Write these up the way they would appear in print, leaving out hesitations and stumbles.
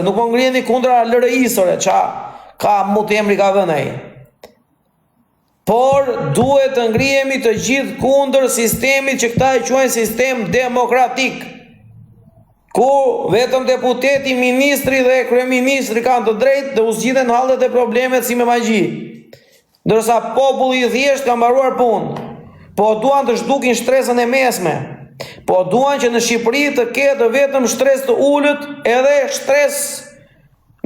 nuk po ngriheni kundra LRI-sore, ka mu të emri ka vënë ai. Por duhet të ngrihemi të gjithë kundër sistemit që këta e quajnë sistem demokratik, ku vetëm deputeti, ministri dhe kryeministri kanë të drejtë të u zgjidhen hallet e problemet si me magji. Ndërsa populli i thjesht ka mbaruar punë, po duan të zhdukin shtresën e mesme. Po duan që në Shqipëri të ketë vetëm shtres të ullët edhe shtres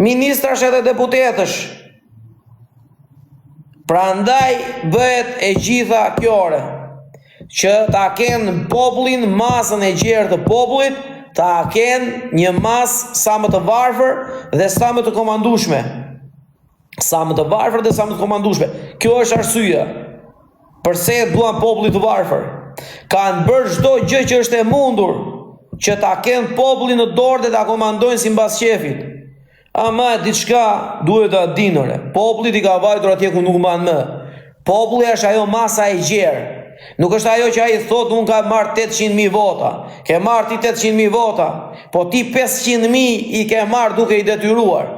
ministrash edhe deputetësh. Prandaj bëhet e gjitha kyore, që ta kenë popullin, masën e gjerë të popullit, ta kenë një masë sa më të varfër dhe sa më të komandueshme. Sa më të varfër dhe sa më të komandueshme. Kjo është arsyeja përse duan popullit të varfër. Kanë bërë çdo gjë që është e mundur që ta kenë popullin në dorë dhe ta komandojnë si mbas qefit. Ama diçka duhet ta dinore. Popullit i ka vajtur atje ku nuk mban më. Populli është ajo masa e gjerë. Nuk është ajo që ai thotë unë ka marrë 800.000 vota. Ke marrë ti 800.000 vota, po ti 500.000 i ke marrë duke i detyruar.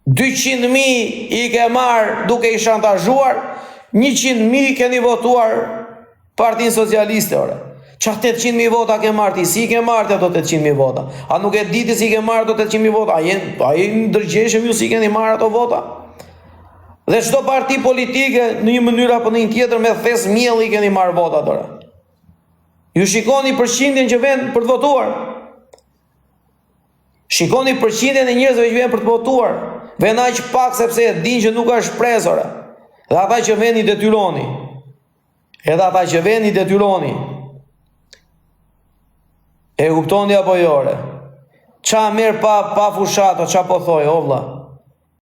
200.000 i ke marrë duke i shantazhuar, 100.000 keni votuar Partinë Socialiste, ore. Qa 800.000 vota ke marrë ti? Si ke marrë ato 800.000 vota? A nuk e diti si ke marrë ato 800.000 vota? A i ndërgjeshëm ju si keni marrë ato vota? Dhe çdo parti politike në një mënyrë apo në një tjetër me thes mielli keni marrë vota, ore. Ju shikoni përqindjen që vjen për të votuar. Shikoni përqindjen e njerëzve që vjen për të votuar. Vjen aq pak sepse e dinë që nuk ka shpresë, ore. Dhe ata që vjen i detyroni. Edhe ata që vjen i detyroni. E kuptoni apo jo, ore? Qa merr pa fushato, qa po thoj, o vlla?